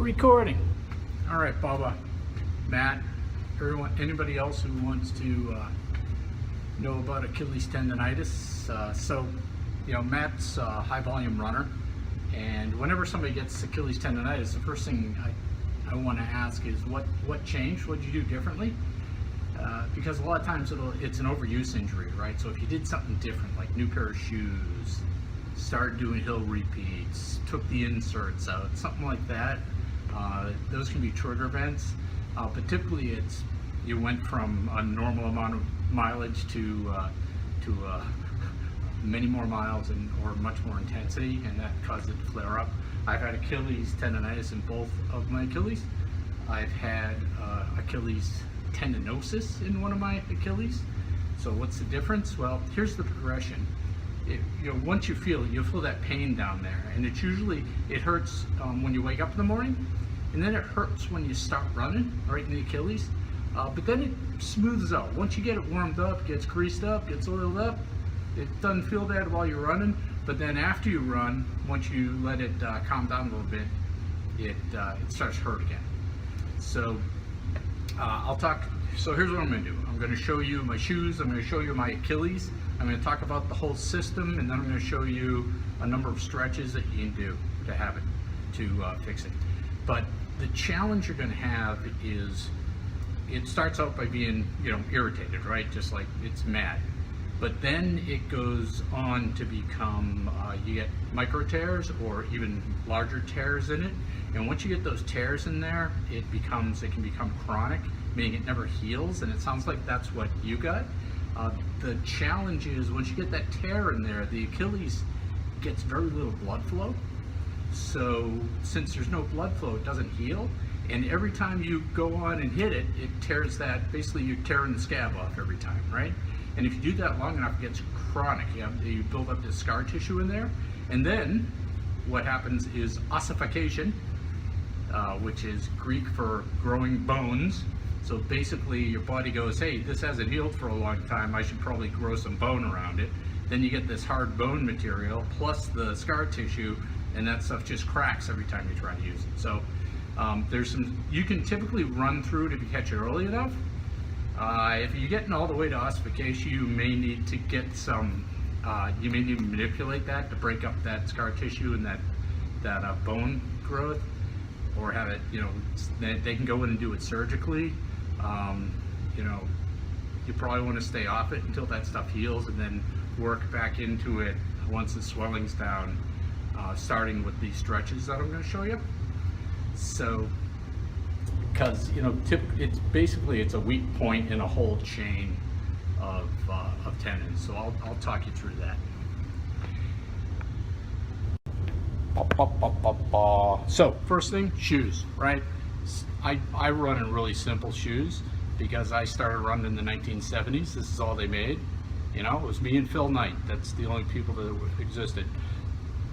Recording. All right, Bubba, Matt, everyone, anybody else who wants to know about Achilles tendonitis. Matt's a high volume runner, and whenever somebody gets Achilles tendonitis, the first thing I want to ask is what changed? What did you do differently? Because a lot of times it's an overuse injury, right? So if you did something different, like new pair of shoes, started doing hill repeats, took the inserts out, something like that, those can be trigger events. But typically you went from a normal amount of mileage to many more miles or much more intensity, and that caused it to flare up. I've had Achilles tendonitis in both of my Achilles. I've had Achilles tendinosis in one of my Achilles. So what's the difference? Well, here's the progression. Once you feel it, you'll feel that pain down there, and it hurts when you wake up in the morning, and then it hurts when you start running right in the Achilles, but then it smooths out. Once you get it warmed up, gets greased up, gets oiled up, it doesn't feel bad while you're running, but then after you run, once you let it calm down a little bit, it starts to hurt again. So so here's what I'm going to do. I'm going to show you my shoes, I'm going to show you my Achilles, I'm going to talk about the whole system, and then I'm going to show you a number of stretches that you can do to have it, to fix it. But the challenge you're going to have is, it starts out by being, irritated, right? Just like it's mad. But then it goes on to become, you get micro tears or even larger tears in it. And once you get those tears in there, it can become chronic, meaning it never heals. And it sounds like that's what you got. The challenge is, once you get that tear in there, the Achilles gets very little blood flow. So since there's no blood flow, it doesn't heal. And every time you go on and hit it, it tears that, basically you're tearing the scab off every time, right? And if you do that long enough, it gets chronic. You build up this scar tissue in there. And then what happens is ossification, which is Greek for growing bones. So basically your body goes, hey, this hasn't healed for a long time, I should probably grow some bone around it. Then you get this hard bone material plus the scar tissue, and that stuff just cracks every time you try to use it. So you can typically run through it if you catch it early enough. If you're getting all the way to ossification, you may need to get you may need to manipulate that to break up that scar tissue and that bone growth, or have it, they can go in and do it surgically. You probably want to stay off it until that stuff heals, and then work back into it once the swelling's down, starting with these stretches that I'm going to show you. So, because it's a weak point in a whole chain of tendons. So I'll talk you through that. So first thing, shoes, right? I run in really simple shoes because I started running in the 1970s. This is all they made. It was me and Phil Knight. That's the only people that existed.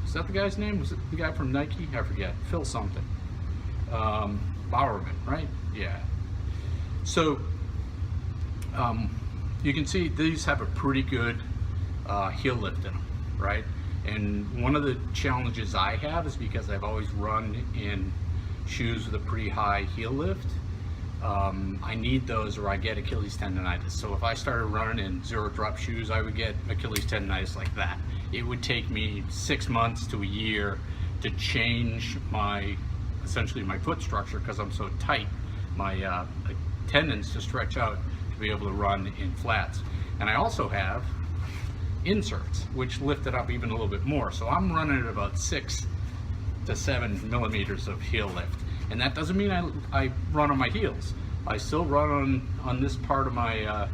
Is that the guy's name? Was it the guy from Nike? I forget. Phil something. Bowerman, right? Yeah. So you can see these have a pretty good heel lift in them, right? And one of the challenges I have is because I've always run in shoes with a pretty high heel lift. I need those or I get Achilles tendonitis. So if I started running in zero drop shoes, I would get Achilles tendonitis like that. It would take me 6 months to a year to change essentially my foot structure, because I'm so tight, my tendons to stretch out to be able to run in flats. And I also have inserts, which lift it up even a little bit more. So I'm running at about 6 to 7 millimeters of heel lift. And that doesn't mean I run on my heels. I still run on this part of my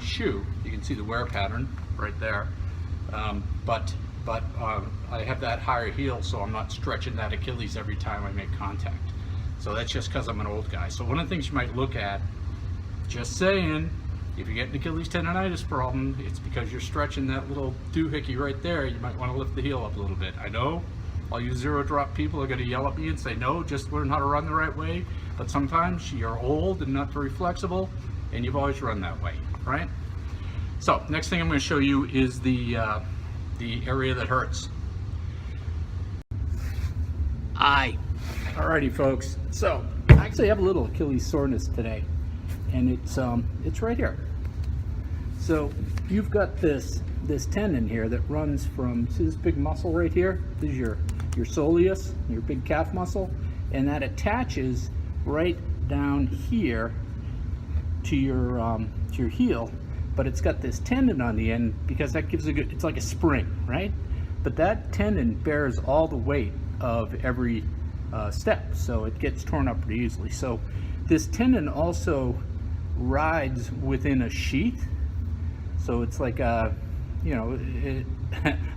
shoe. You can see the wear pattern right there. But I have that higher heel, so I'm not stretching that Achilles every time I make contact. So that's just because I'm an old guy. So one of the things you might look at, just saying, if you get an Achilles tendonitis problem, it's because you're stretching that little doohickey right there. You might want to lift the heel up a little bit. I know all you zero drop people are going to yell at me and say, no, just learn how to run the right way. But sometimes you're old and not very flexible, and you've always run that way, right? So next thing I'm going to show you is the area that hurts. Alrighty, folks. So I actually have a little Achilles soreness today, and it's right here. So you've got this tendon here that runs from, see this big muscle right here? This is your soleus, your big calf muscle, and that attaches right down here to your heel. But it's got this tendon on the end because that gives it's like a spring, right? But that tendon bears all the weight of every step, so it gets torn up pretty easily. So this tendon also rides within a sheath, so it's like a, I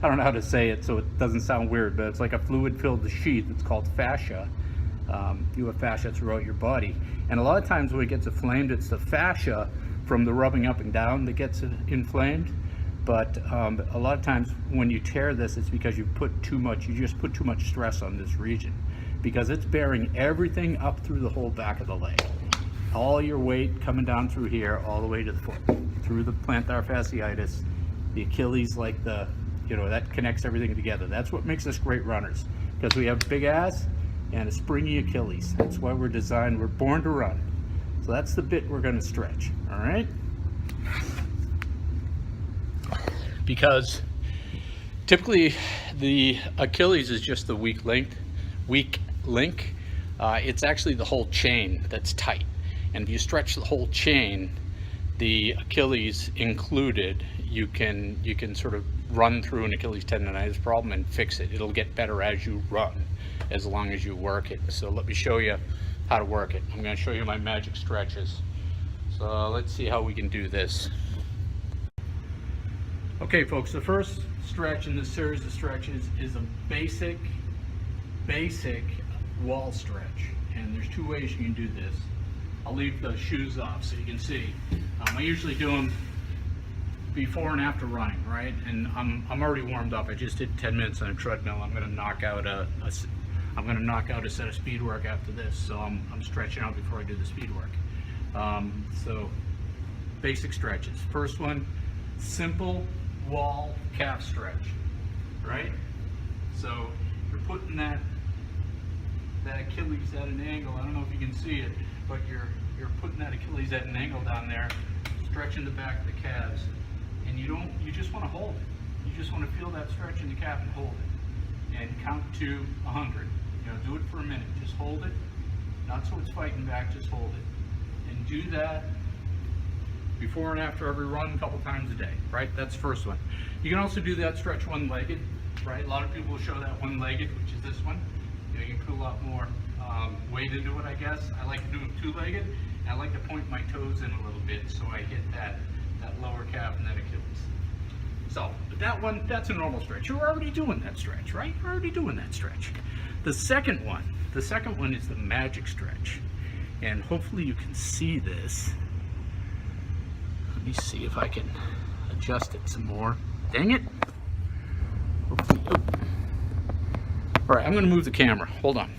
don't know how to say it so it doesn't sound weird, but it's like a fluid-filled sheath. It's called fascia. You have fascia throughout your body, and a lot of times when it gets inflamed, it's the fascia from the rubbing up and down that gets inflamed. But a lot of times when you tear this, it's because you just put too much stress on this region, because it's bearing everything up through the whole back of the leg. All your weight coming down through here, all the way to the foot, through the plantar fasciitis, the Achilles, like that connects everything together. That's what makes us great runners, because we have big ass and a springy Achilles. That's why we're born to run. So that's the bit we're gonna stretch, all right? Because typically the Achilles is just the weak link. It's actually the whole chain that's tight. And if you stretch the whole chain, the Achilles included, you can sort of run through an Achilles tendonitis problem and fix it. It'll get better as you run, as long as you work it. So let me show you how to work it. I'm going to show you my magic stretches. So let's see how we can do this. Okay, folks, the first stretch in this series of stretches is a basic wall stretch, and there's two ways you can do this. I'll leave the shoes off so you can see. I usually do them before and after running, right? And I'm already warmed up. I just did 10 minutes on a treadmill. I'm going to knock out a set of speed work after this, so I'm stretching out before I do the speed work. So basic stretches. First one, simple wall calf stretch, right? So you're putting that Achilles at an angle. I don't know if you can see it, but you're putting that Achilles at an angle down there, stretching the back of the calves, and you just want to hold it. You just want to feel that stretch in the calf and hold it, and count to 100. Do it for a minute. Just hold it, not so it's fighting back. Just hold it, and do that before and after every run, a couple times a day, right? That's the first one. You can also do that stretch one-legged, right? A lot of people will show that one-legged, which is this one. You can put a lot more weight into it, I guess. I like to do it two-legged, and I like to point my toes in a little bit so I hit that lower calf and that Achilles. So that one, that's a normal stretch. You're already doing that stretch, right? You're already doing that stretch. The second one is the magic stretch, and hopefully you can see this. Let me see if I can adjust it some more. Dang it. All right, I'm going to move the camera. Hold on.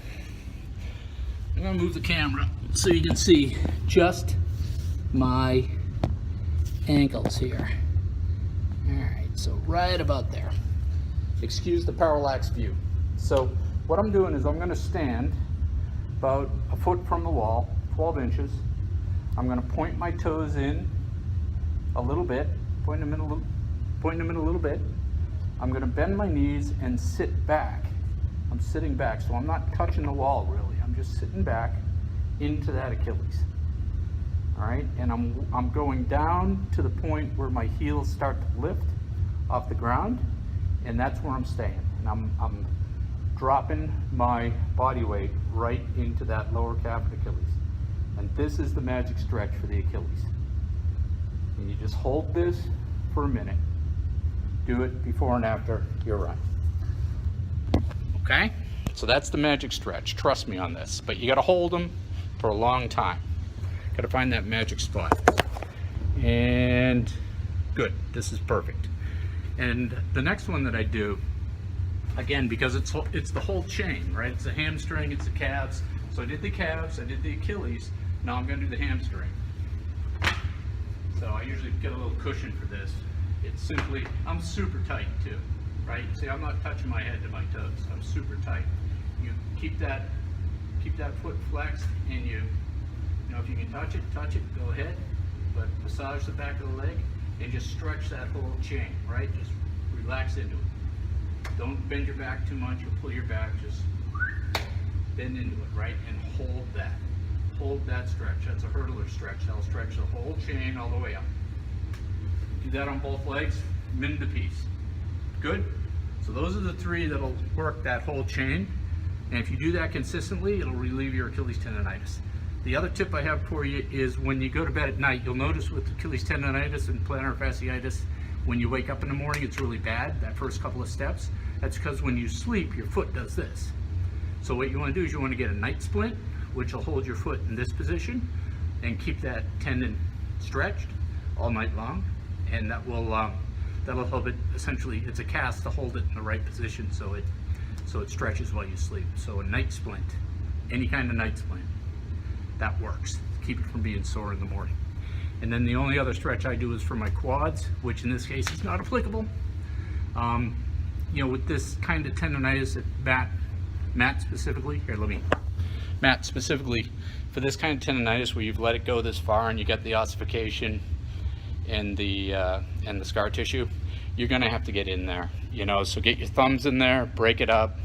I'm going to move the camera so you can see just my ankles here. All right, so right about there. Excuse the parallax view. So what I'm doing is I'm going to stand about a foot from the wall, 12 inches. I'm going to point my toes in a little bit, point them in a little bit. I'm going to bend my knees and sit back. I'm sitting back, so I'm not touching the wall really. I'm just sitting back into that Achilles. All right, and I'm going down to the point where my heels start to lift off the ground, and that's where I'm staying. And I'm dropping my body weight right into that lower calf of Achilles. And this is the magic stretch for the Achilles. And you just hold this for a minute. Do it before and after your run. Okay? So that's the magic stretch. Trust me on this. But you got to hold them for a long time. Got to find that magic spot. And good. This is perfect. And the next one that I do, again, because it's the whole chain, right? It's the hamstring, it's the calves. So I did the calves, I did the Achilles. Now I'm going to do the hamstring. So I usually get a little cushion for this. It's simply, I'm super tight too, right? See, I'm not touching my head to my toes. I'm super tight. You keep that keep that foot flexed, and you know, if you can touch it, go ahead, but massage the back of the leg and just stretch that whole chain, right? Just relax into it. Don't bend your back too much or pull your back, just bend into it, right? And hold that. Hold that stretch. That's a hurdler stretch. That'll stretch the whole chain all the way up. Do that on both legs, minute apiece. Good? So those are the three that'll work that whole chain. And if you do that consistently, it'll relieve your Achilles tendonitis. The other tip I have for you is when you go to bed at night, you'll notice with Achilles tendonitis and plantar fasciitis, when you wake up in the morning, it's really bad, that first couple of steps. That's because when you sleep, your foot does this. So what you want to do is you want to get a night splint, which will hold your foot in this position and keep that tendon stretched all night long. And that will that'll help it, essentially, it's a cast to hold it in the right position so it stretches while you sleep. So a night splint, any kind of night splint, that works. Keep it from being sore in the morning. And then the only other stretch I do is for my quads, which in this case is not applicable. You know, with this kind of tendonitis that Matt specifically, Matt specifically, for this kind of tendonitis where you've let it go this far and you get the ossification and the scar tissue, you're gonna have to get in there, you know, so get your thumbs in there, break it up.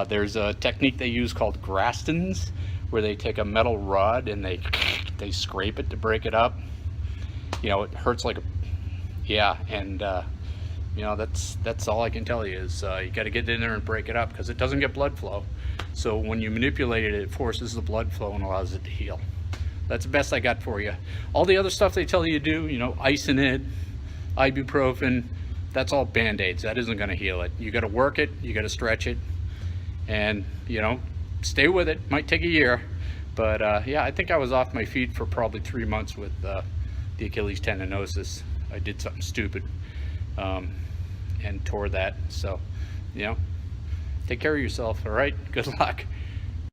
There's a technique they use called Grastons, where they take a metal rod and they scrape it to break it up. You know, it hurts like a, yeah, and you know, that's all I can tell you is you got to get in there and break it up because it doesn't get blood flow. So when you manipulate it, it forces the blood flow and allows it to heal. That's the best I got for you. All the other stuff they tell you to do, you know, icing it, ibuprofen, that's all band-aids. That isn't going to heal it. You got to work it, you got to stretch it, and you know, stay with it. Might take a year, but yeah, I think I was off my feet for probably 3 months with the Achilles tendinosis. I did something stupid and tore that. So, you know, take care of yourself. All right, good luck.